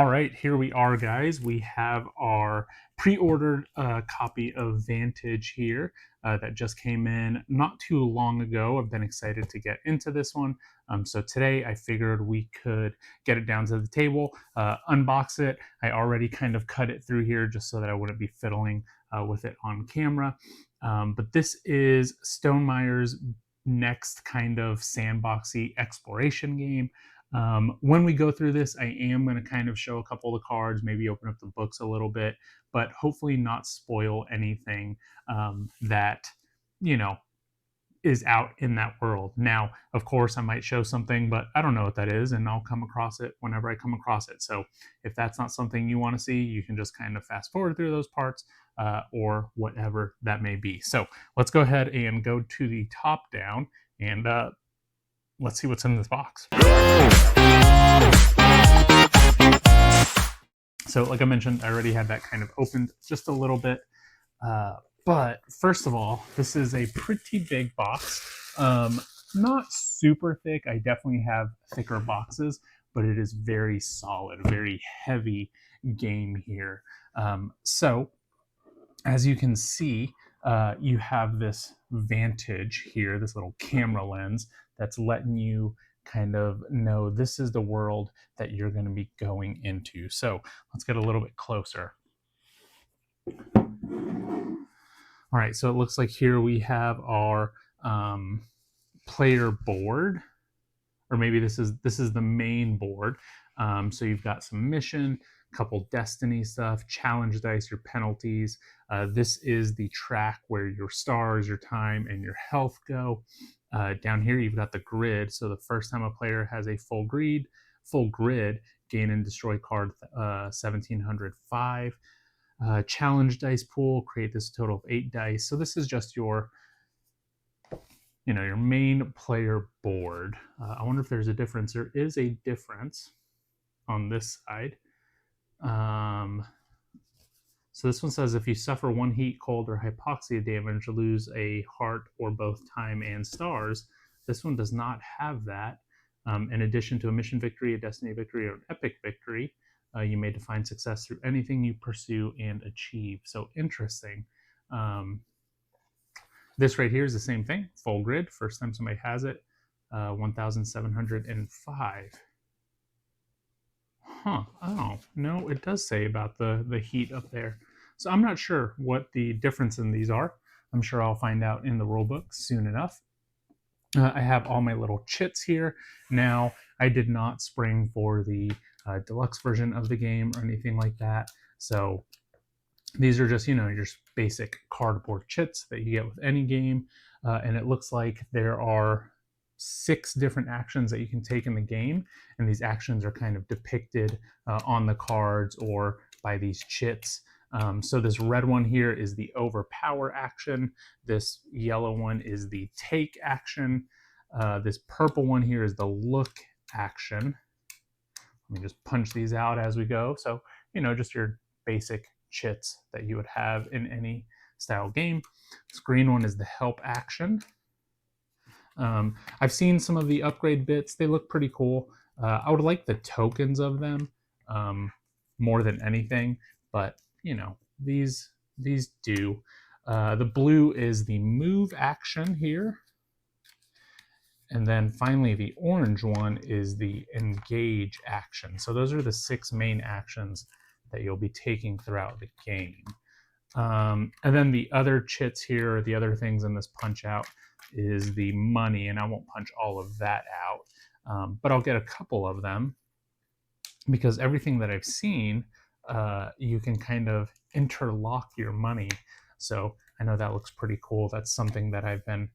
All right, here we are, guys. We have our pre-ordered copy of Vantage here that just came in not too long ago. I've been excited to get into this one. So today I figured we could get it down to the table, unbox it. I already kind of cut it through here just so that I wouldn't be fiddling with it on camera. But this is Stonemeyer's next kind of sandboxy exploration game. When we go through this, I am going to kind of show a couple of the cards, maybe open up the books a little bit, but hopefully not spoil anything that, you know, is out in that world. Now, of course, I might show something, but I don't know what that is, and I'll come across it whenever I come across it. So if that's not something you want to see, you can just kind of fast forward through those parts or whatever that may be. So let's go ahead and go to the top down and let's see what's in this box. So like I mentioned, I already had that kind of opened just a little bit. But first of all, this is a pretty big box. Not super thick. I definitely have thicker boxes, but it is very solid, very heavy game here. So as you can see, you have this Vantage here, this little camera lens that's letting you kind of know this is the world that you're going to be going into. So let's get a little bit closer. All right, so it looks like here we have our player board, or maybe this is the main board. So you've got some mission, couple destiny stuff, challenge dice, your penalties. This is the track where your stars, your time, and your health go. Down here you've got the grid. So the first time a player has a full grid, gain and destroy card 1705. Challenge dice pool, create this total of 8 dice. So this is just your your main player board. I wonder if there's a difference. There is a difference on this side. So this one says if you suffer 1 heat, cold, or hypoxia damage, lose a heart or both time and stars. This one does not have that. In addition to a mission victory, a destiny victory, or an epic victory, you may define success through anything you pursue and achieve. So interesting. This right here is the same thing, full grid. First time somebody has it, 1,705. Huh, oh, no, it does say about the heat up there. So I'm not sure what the difference in these are. I'm sure I'll find out in the rulebook soon enough. I have all my little chits here. Now, I did not spring for the deluxe version of the game or anything like that. So these are just, your basic cardboard chits that you get with any game. And it looks like there are 6 different actions that you can take in the game. And these actions are kind of depicted on the cards or by these chits. So this red one here is the overpower action. This yellow one is the take action. This purple one here is the look action. Let me just punch these out as we go. So, just your basic chits that you would have in any style game. This green one is the help action. I've seen some of the upgrade bits. They look pretty cool. I would like the tokens of them more than anything, but these do. The blue is the move action here. And then finally, the orange one is the engage action. So those are the 6 main actions that you'll be taking throughout the game. And then the other chits here, or the other things in this punch out, is the money, and I won't punch all of that out, but I'll get a couple of them because everything that I've seen, you can kind of interlock your money. So I know that looks pretty cool. That's something that I've been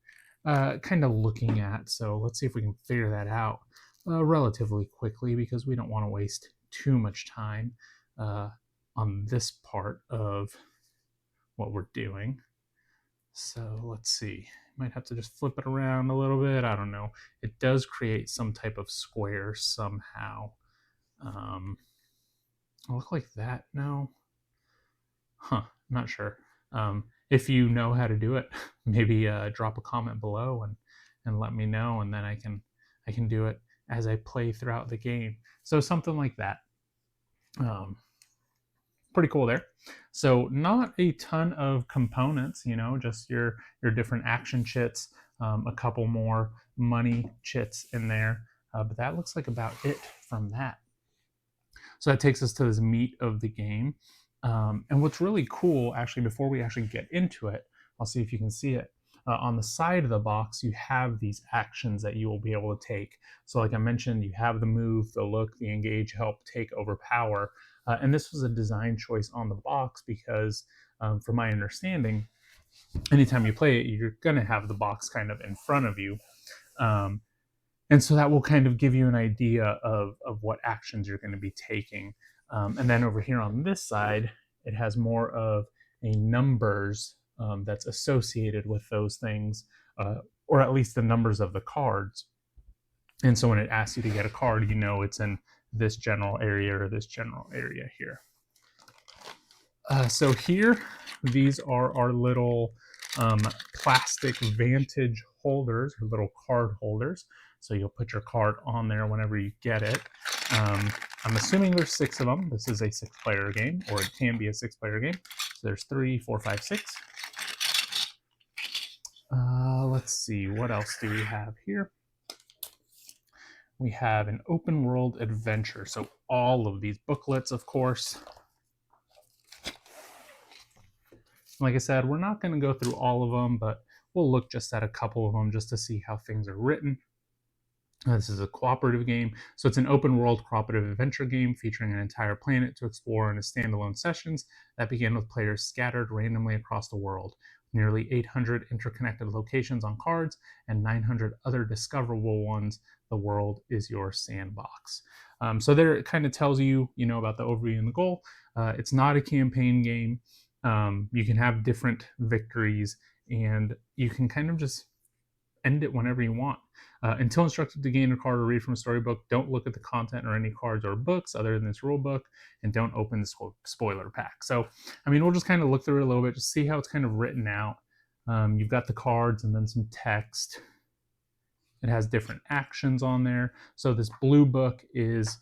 kind of looking at. So let's see if we can figure that out relatively quickly because we don't want to waste too much time on this part of what we're doing. So let's see. Might have to just flip it around a little bit. I don't know. It does create some type of square somehow. Look like that? No. Huh. Not sure. If you know how to do it, maybe drop a comment below and let me know, and then I can do it as I play throughout the game. So something like that. Um, Pretty cool there. So not a ton of components, you know, just your different action chits, a couple more money chits in there, but that looks like about it from that. So that takes us to this meat of the game. And what's really cool, actually, before we actually get into it, I'll see if you can see it. On the side of the box, you have these actions that you will be able to take. So, like I mentioned, you have the move, the look, the engage, help, take, overpower. And this was a design choice on the box because, from my understanding, anytime you play it, you're going to have the box kind of in front of you. Um, and so that will kind of give you an idea of what actions you're going to be taking. And then over here on this side, it has more of a numbers that's associated with those things, or at least the numbers of the cards. And so when it asks you to get a card, you know it's in this general area or this general area here. So here, these are our little plastic Vantage holders, or little card holders. So you'll put your card on there whenever you get it. I'm assuming there's 6 of them. This is a 6-player game, or it can be a 6-player game. So there's 3, 4, 5, 6. Let's see, what else do we have here? We have an open world adventure. So all of these booklets, of course. Like I said, we're not going to go through all of them, but we'll look just at a couple of them just to see how things are written. This is a cooperative game. So it's an open world cooperative adventure game featuring an entire planet to explore in a standalone sessions that begin with players scattered randomly across the world. Nearly 800 interconnected locations on cards and 900 other discoverable ones. The world is your sandbox. So there it kind of tells you, you know, about the overview and the goal. It's not a campaign game. You can have different victories and you can kind of just end it whenever you want. Until instructed to gain a card or read from a storybook, don't look at the content or any cards or books other than this rule book, and don't open the spoiler pack. So, I mean, we'll just kind of look through it a little bit, just see how it's kind of written out. You've got the cards and then some text. It has different actions on there. So this blue book is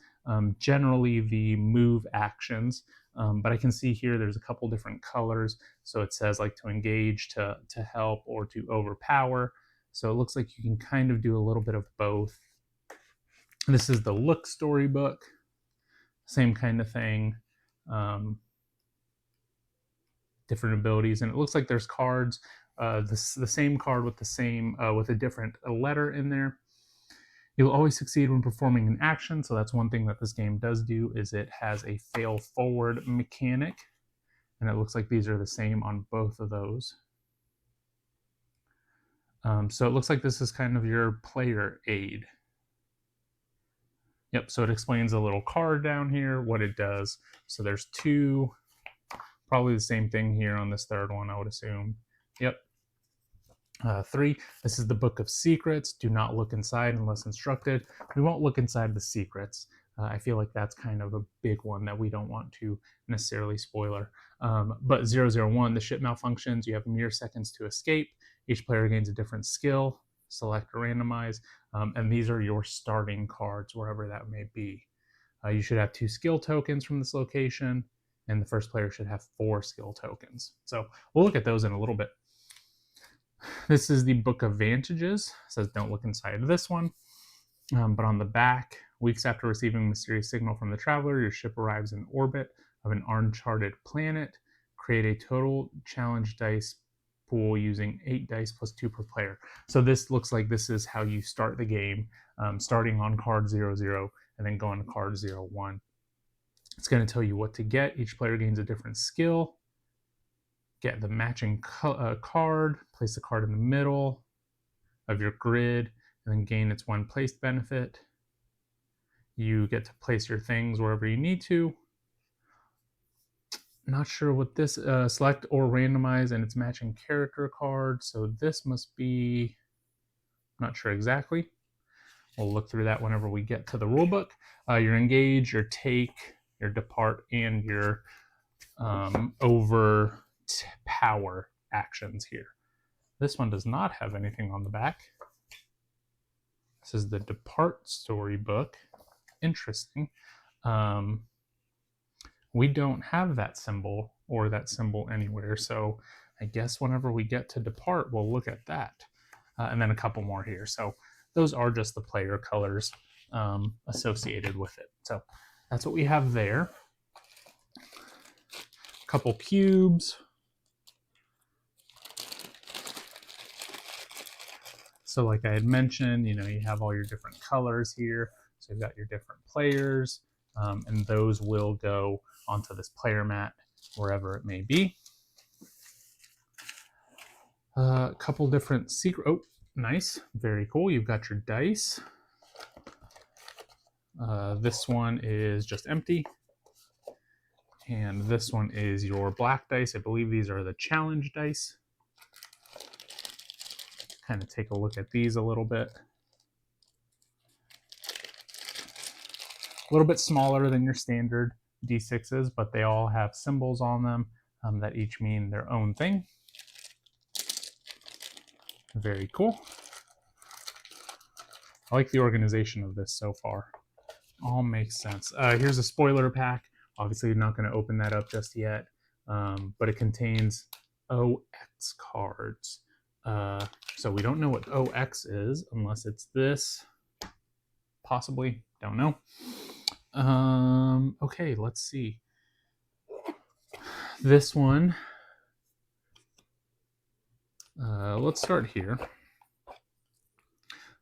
generally the move actions. But I can see here there's a couple different colors. So it says like to engage, to help, or to overpower. So it looks like you can kind of do a little bit of both. This is the look storybook, same kind of thing. Different abilities, and it looks like there's cards. The same card with the same with a different letter in there. You'll always succeed when performing an action. So that's one thing that this game does do is it has a fail forward mechanic, and it looks like these are the same on both of those. So it looks like this is kind of your player aid. Yep, so it explains a little card down here, what it does. So there's 2, probably the same thing here on this third one, I would assume. Yep. 3, this is the Book of Secrets. Do not look inside unless instructed. We won't look inside the secrets. I feel like that's kind of a big one that we don't want to necessarily spoiler. But 001, the ship malfunctions. You have mere seconds to escape. Each player gains a different skill. Select or randomize. And these are your starting cards, wherever that may be. You should have 2 skill tokens from this location, and the first player should have 4 skill tokens. So we'll look at those in a little bit. This is the Book of Vantages. It says don't look inside of this one. But on the back, weeks after receiving a mysterious signal from the traveler, your ship arrives in orbit of an uncharted planet. Create a total challenge dice pool using 8 dice plus 2 per player. So this looks like this is how you start the game, starting on card 00 and then going to card 01. It's going to tell you what to get. Each player gains a different skill. Get the matching card, place the card in the middle of your grid, and then gain its 1 placed benefit. You get to place your things wherever you need to. Not sure what this, select or randomize, and it's matching character card. So this must be, not sure exactly. We'll look through that whenever we get to the rulebook. Your engage, your take, your depart, and your overpower actions here. This one does not have anything on the back. This is the Depart storybook. Interesting. we don't have that symbol or that symbol anywhere. So I guess whenever we get to depart, we'll look at that. And then a couple more here. So those are just the player colors associated with it. So that's what we have there. A couple cubes. So like I had mentioned, you know, you have all your different colors here. So you've got your different players, and those will go onto this player mat wherever it may be. A couple different secret. Oh, nice, very cool. You've got your dice. This one is just empty, and this one is your black dice. I believe these are the challenge dice. Kind of take a look at these a little bit. A little bit smaller than your standard D6s, but they all have symbols on them that each mean their own thing. Very cool. I like the organization of this so far. All makes sense. Here's a spoiler pack. Obviously, you're not going to open that up just yet, but it contains OX cards. So we don't know what OX is unless it's this. Possibly, don't know. Okay, let's see. This one, let's start here.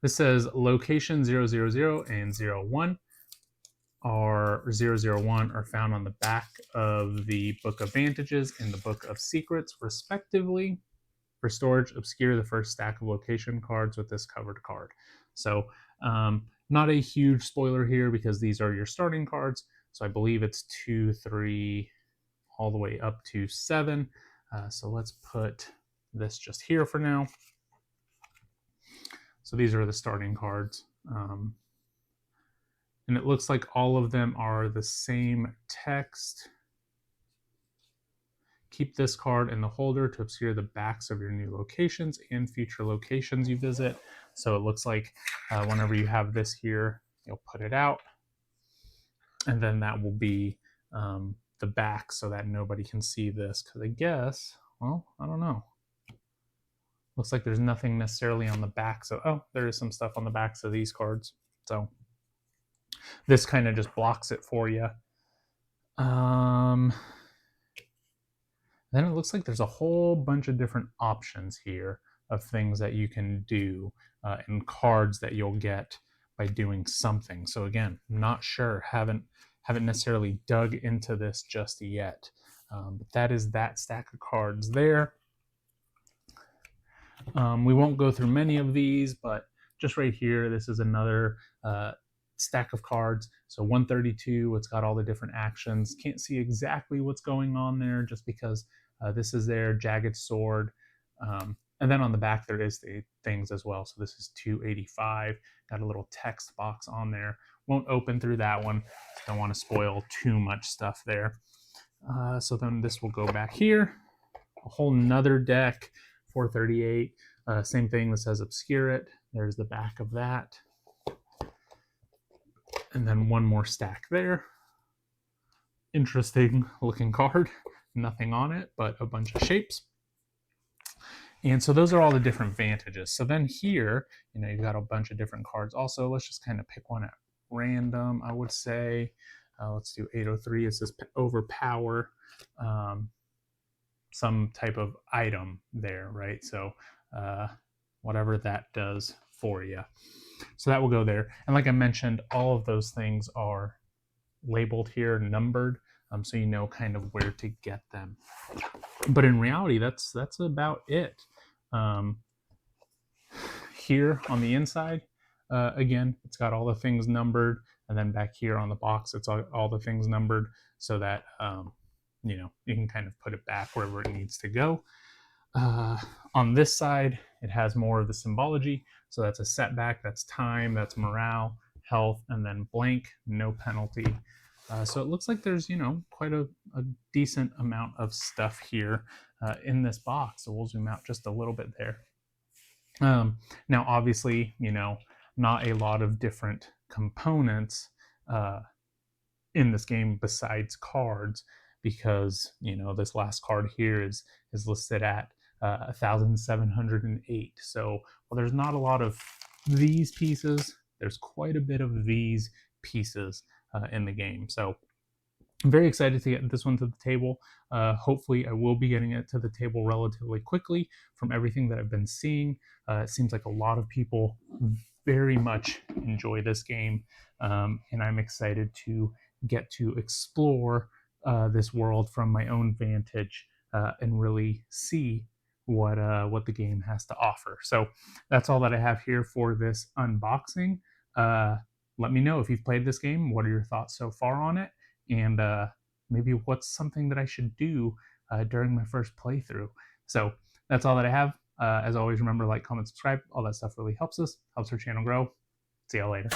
This says location 000 and 01 are 001 are found on the back of the Book of Vantages and the Book of Secrets, respectively. For storage, obscure the first stack of location cards with this covered card. So not a huge spoiler here because these are your starting cards. So I believe it's 2, 3, all the way up to 7. So let's put this just here for now. So these are the starting cards. And it looks like all of them are the same text. Keep this card in the holder to obscure the backs of your new locations and future locations you visit. So it looks like whenever you have this here, you'll put it out. And then that will be the back so that nobody can see this. Because I guess, well, I don't know. Looks like there's nothing necessarily on the back. So, oh, there is some stuff on the backs of these cards. So this kind of just blocks it for you. Then it looks like there's a whole bunch of different options here of things that you can do and cards that you'll get by doing something. So again, not sure, haven't necessarily dug into this just yet. But that is that stack of cards there. We won't go through many of these, but just right here, this is another stack of cards. So 132, it's got all the different actions. Can't see exactly what's going on there just because this is their jagged sword. And then on the back, there is the things as well. So this is 285, got a little text box on there. Won't open through that one. Don't want to spoil too much stuff there. So then this will go back here. A whole nother deck, 438. Same thing that says obscure it. There's the back of that. And then one more stack there. Interesting looking card. Nothing on it, but a bunch of shapes. And so those are all the different Vantages. So then here, you know, you've got a bunch of different cards. Also, let's just kind of pick one at random, I would say. Let's do 803. It says overpower some type of item there, right? So whatever that does for you. So that will go there. And like I mentioned, all of those things are labeled here, numbered, so you know kind of where to get them. But in reality, that's about it. Here on the inside, again, it's got all the things numbered, and then back here on the box, it's all the things numbered so that you know, you can kind of put it back wherever it needs to go. On this side, it has more of the symbology. So that's a setback, that's time, that's morale, health, and then blank, no penalty. So it looks like there's, you know, quite a decent amount of stuff here in this box. So we'll zoom out just a little bit there. Now, obviously, you know, not a lot of different components in this game besides cards, because this last card here is listed at 1,708. So while there's not a lot of these pieces, there's quite a bit of these pieces in the game. So I'm very excited to get this one to the table. Hopefully, I will be getting it to the table relatively quickly from everything that I've been seeing. It seems like a lot of people very much enjoy this game, and I'm excited to get to explore this world from my own vantage and really see what the game has to offer. So that's all that I have here for this unboxing. Uh, Let me know if you've played this game. What are your thoughts so far on it? And maybe what's something that I should do during my first playthrough. So that's all that I have. As always, remember, like, comment, subscribe. All that stuff really helps us, helps our channel grow. See y'all later.